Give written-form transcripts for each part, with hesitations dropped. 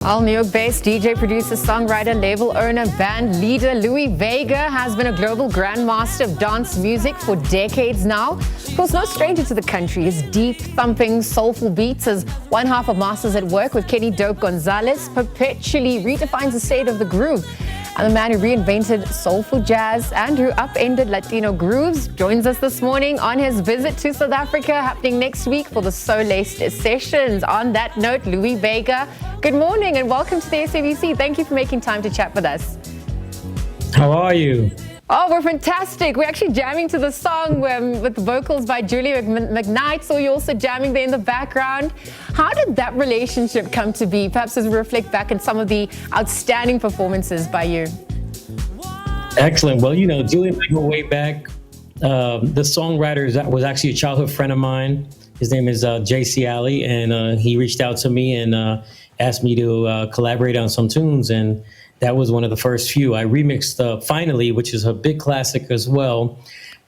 Well, New York-based DJ, producer, songwriter, label owner, band leader Louie Vega has been a global grandmaster of dance music for decades now. Of course, no stranger to the country. His deep, thumping, soulful beats as one half of Masters at Work with Kenny Dope Gonzalez perpetually redefines the state of the groove. And the man who reinvented soulful jazz and who upended Latino grooves joins us this morning on his visit to South Africa, happening next week for the Soulaced Sessions. On that note, Louie Vega, good morning and welcome to the SABC. Thank you for making time to chat with us. How are you? Oh, we're fantastic. We're actually jamming to the song with the vocals by Julie McKnight, so you're also jamming there in the background. How did that relationship come to be, perhaps as we reflect back on some of the outstanding performances by you? Excellent. Well, you know, Julie and I go way back. The songwriter was actually a childhood friend of mine. His name is J.C. Alley, and he reached out to me and asked me to collaborate on some tunes, and that was one of the first few. I remixed Finally, which is a big classic as well.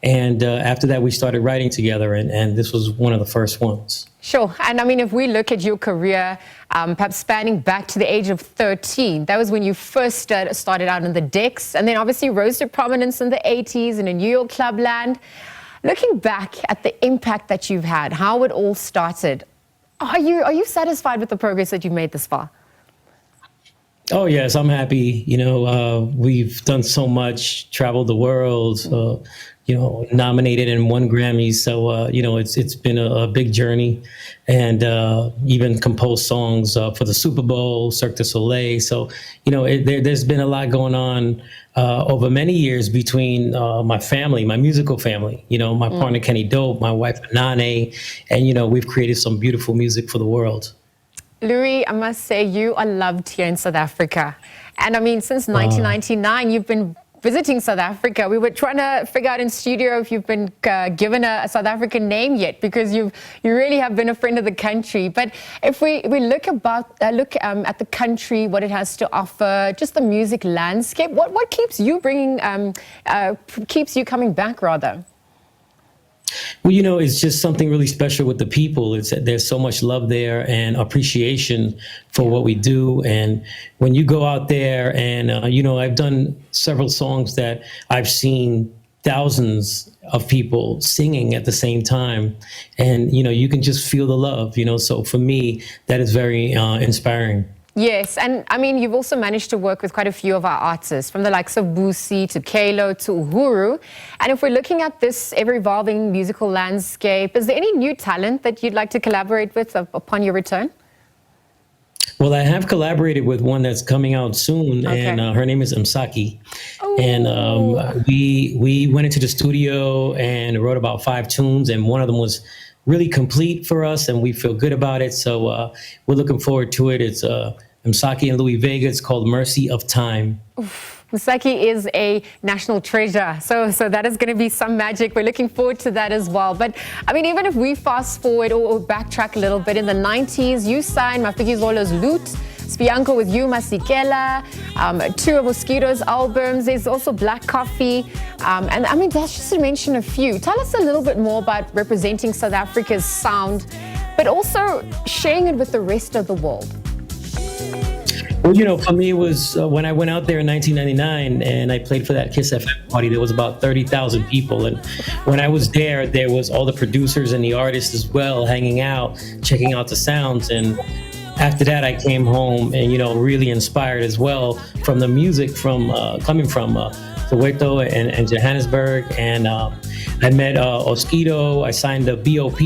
And after that, we started writing together, and this was one of the first ones. Sure. And I mean, if we look at your career, perhaps spanning back to the age of 13, that was when you first started out in the decks, and then obviously rose to prominence in the 80s in a New York clubland. Looking back at the impact that you've had, how it all started, are you satisfied with the progress that you've made this far? Oh, yes, I'm happy. You know, we've done so much, traveled the world, you know, nominated and won Grammys. So, you know, it's been a big journey, and even composed songs for the Super Bowl, Cirque du Soleil. So, you know, there's been a lot going on over many years between my family, my musical family, you know, my partner Kenny Dope, my wife Nane, and, you know, we've created some beautiful music for the world. Louie, I must say you are loved here in South Africa. And I mean, since 1999, you've been visiting South Africa. We were trying to figure out in studio if you've been given a South African name yet, because you really have been a friend of the country. But if we look at the country, what it has to offer, just the music landscape, what keeps you keeps you coming back rather? Well, you know, it's just something really special with the people. There's so much love there and appreciation for what we do. And when you go out there and, you know, I've done several songs that I've seen thousands of people singing at the same time. And, you know, you can just feel the love, you know. So for me, that is very inspiring. Yes, and I mean, you've also managed to work with quite a few of our artists, from the likes of Busi to Kalo to Uhuru. And if we're looking at this ever-evolving musical landscape, is there any new talent that you'd like to collaborate with upon your return? Well, I have collaborated with one that's coming out soon, and her name is Msaki. Oh. And we went into the studio and wrote about 5 tunes, and one of them was really complete for us, and we feel good about it. So we're looking forward to it. It's Msaki and Louie Vega. It's called Mercy of Time. Oof. Msaki is a national treasure. So that is going to be some magic. We're looking forward to that as well. But I mean, even if we fast forward or backtrack a little bit, in the 90s, you signed Mafikizolo's Loot, Spianko with You, Masikela, 2 of Mosquito's albums. There's also Black Coffee. And I mean, that's just to mention a few. Tell us a little bit more about representing South Africa's sound, but also sharing it with the rest of the world. Well, you know, for me, it was when I went out there in 1999 and I played for that Kiss FM party, there was about 30,000 people. And when I was there was all the producers and the artists as well hanging out, checking out the sounds. And after that, I came home and, you know, really inspired as well from the music coming from Soweto and Johannesburg. And I met Mosquito. I signed the BOP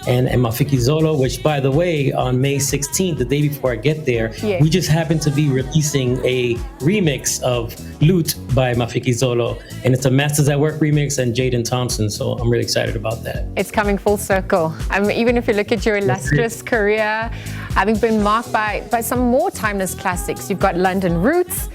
and Mafikizolo, which, by the way, on May 16th, the day before I get there, we just happened to be releasing a remix of Loot by Mafikizolo. And it's a Masters at Work remix and Jaden Thompson. So I'm really excited about that. It's coming full circle. I mean, even if you look at your illustrious career, having been marked by some more timeless classics, you've got London Roots.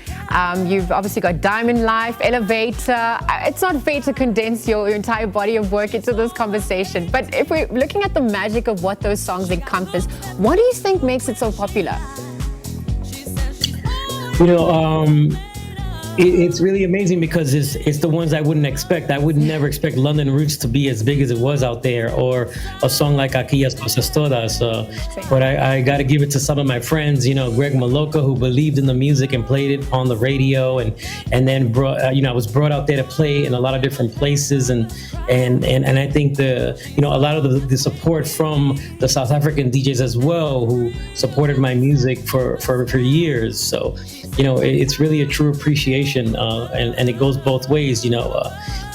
You've obviously got Diamond Life, Elevator. It's not fair to condense your entire body of work into this conversation. But if we're looking at the magic of what those songs encompass, what do you think makes it so popular? You know, It's really amazing because it's the ones I wouldn't expect. I would never expect London Roots to be as big as it was out there, or a song like Aquellas Cosas Todas. But I got to give it to some of my friends, Greg Maloka, who believed in the music and played it on the radio, and then brought, I was brought out there to play in a lot of different places, and I think a lot of the support from the South African DJs as well, who supported my music for years. So it's really a true appreciation, and it goes both ways.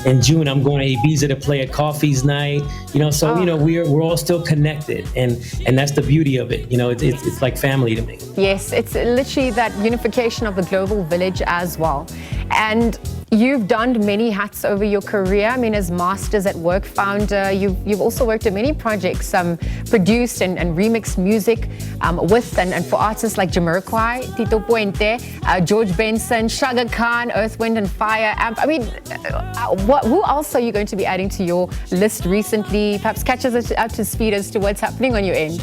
In June I'm going to Ibiza to play at Coffee's Night. We're all still connected, and that's the beauty of it. It's like family to me. Yes, it's literally that unification of the global village as well. And you've donned many hats over your career. I mean, as Masters at Work founder, you've also worked on many projects, produced and remixed music with and for artists like Jamiroquai, Tito Puente, George Benson, Shaka Khan, Earth, Wind and Fire. I mean, who else are you going to be adding to your list recently? Perhaps catch us up to speed as to what's happening on your end.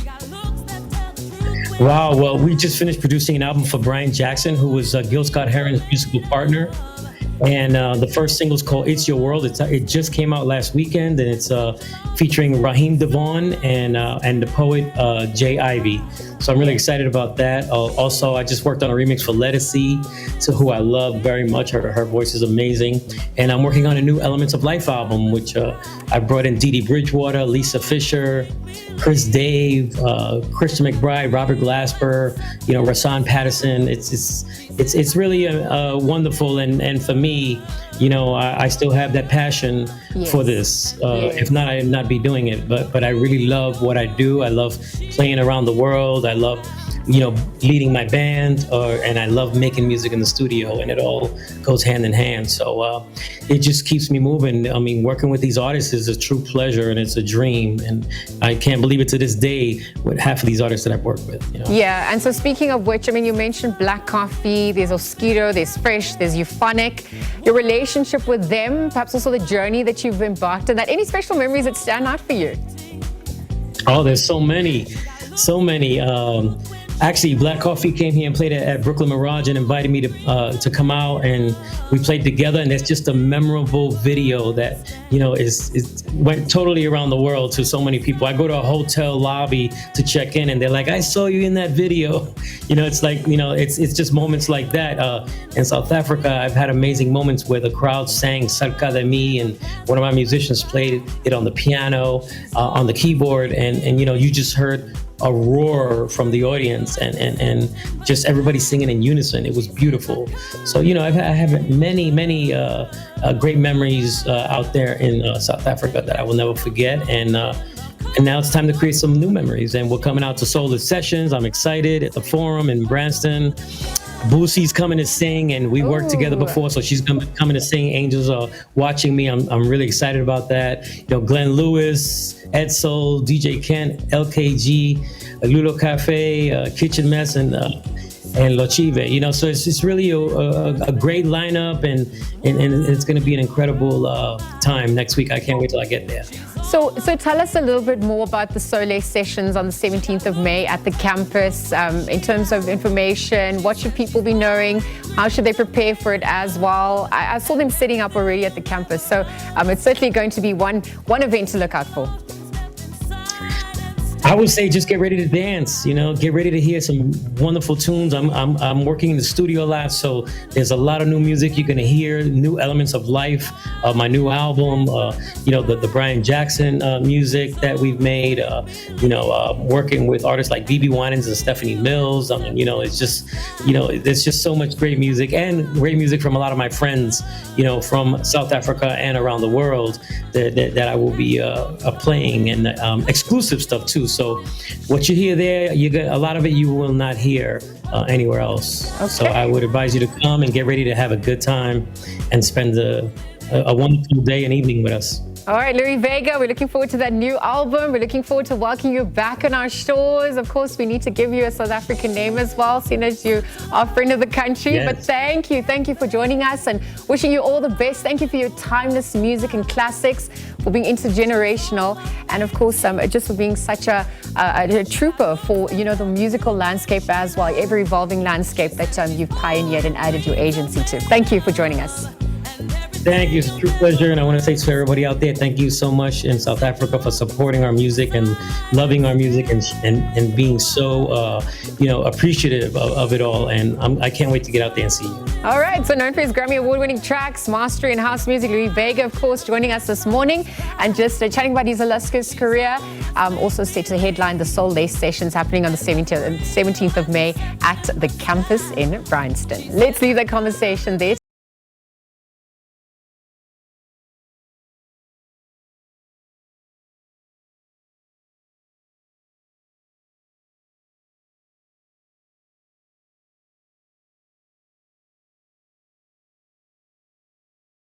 Wow, well, we just finished producing an album for Brian Jackson, who was Gil Scott-Heron's musical partner. And the first single is called It's Your World. It just came out last weekend, and it's featuring Raheem Devon and the poet Jay Ivy. So I'm really excited about that. Also, I just worked on a remix for Lettucey, who I love very much. Her voice is amazing. And I'm working on a new Elements of Life album, which I brought in Dee Dee Bridgewater, Lisa Fisher, Chris Dave, Christian McBride, Robert Glasper, Rasan Patterson. It's really wonderful, and for me, I still have that passion for this. If not, I'd not be doing it. But I really love what I do. I love playing around the world. I love, leading my band, and I love making music in the studio, and it all goes hand in hand. So it just keeps me moving. I mean, working with these artists is a true pleasure, and it's a dream. And I can't believe it to this day with half of these artists that I've worked with. Yeah, and so speaking of which, I mean, you mentioned Black Coffee, there's Osquito, there's Fresh, there's Euphonic. Your relationship with them, perhaps also the journey that you've embarked on, that any special memories that stand out for you? Oh, there's so many. Actually, Black Coffee came here and played at Brooklyn Mirage and invited me to come out, and we played together. And it's just a memorable video that is went totally around the world to so many people. I go to a hotel lobby to check in, and they're like, "I saw you in that video." It's like it's just moments like that. In South Africa, I've had amazing moments where the crowd sang "Cerca de Mi," and one of my musicians played it on the piano, on the keyboard, and you just heard a roar from the audience, and just everybody singing in unison. It was beautiful. So I have many great memories out there in South Africa that I will never forget, and now it's time to create some new memories, and we're coming out to Soulaced Sessions. I'm excited at the Forum in Branston. Boosie's coming to sing, and we worked together before, so she's coming to sing. Angels are watching me. I'm really excited about that. Glenn Lewis, Ed Soul, DJ Kent, LKG, Lulo Cafe, Kitchen Mess, and Lochive. So it's really a great lineup, and it's going to be an incredible time next week. I can't wait till I get there. So tell us a little bit more about the Soulaced Sessions on the 17th of May at the campus. In terms of information, what should people be knowing? How should they prepare for it as well? I saw them setting up already at the campus, so it's certainly going to be one event to look out for. I would say just get ready to dance, get ready to hear some wonderful tunes. I'm working in the studio a lot, so there's a lot of new music you're gonna hear, new Elements of Life, my new album, the Brian Jackson music that we've made, working with artists like BB Winans and Stephanie Mills. It's just, there's just so much great music, and great music from a lot of my friends, from South Africa and around the world that I will be playing, and exclusive stuff too. So what you hear there, you get a lot of it you will not hear anywhere else. Okay. So I would advise you to come and get ready to have a good time and spend a wonderful day and evening with us. All right, Louie Vega, we're looking forward to that new album. We're looking forward to welcoming you back on our shores. Of course, we need to give you a South African name as well, seeing as you are a friend of the country. Yes. But thank you for joining us and wishing you all the best. Thank you for your timeless music and classics, for being intergenerational, and of course, just for being such a trooper for, the musical landscape as well, ever-evolving landscape that you've pioneered and added your agency to. Thank you for joining us. Thank you. It's a true pleasure. And I want to say to everybody out there, thank you so much in South Africa for supporting our music and loving our music and being so, appreciative of it all. And I can't wait to get out there and see you. All right. So known for his Grammy Award-winning tracks, mastering and house music, Louie Vega, of course, joining us this morning and just chatting about his illustrious career. Also set to headline the Soulaced Sessions happening on the 17th of May at the campus in Bryanston. Let's leave that conversation there.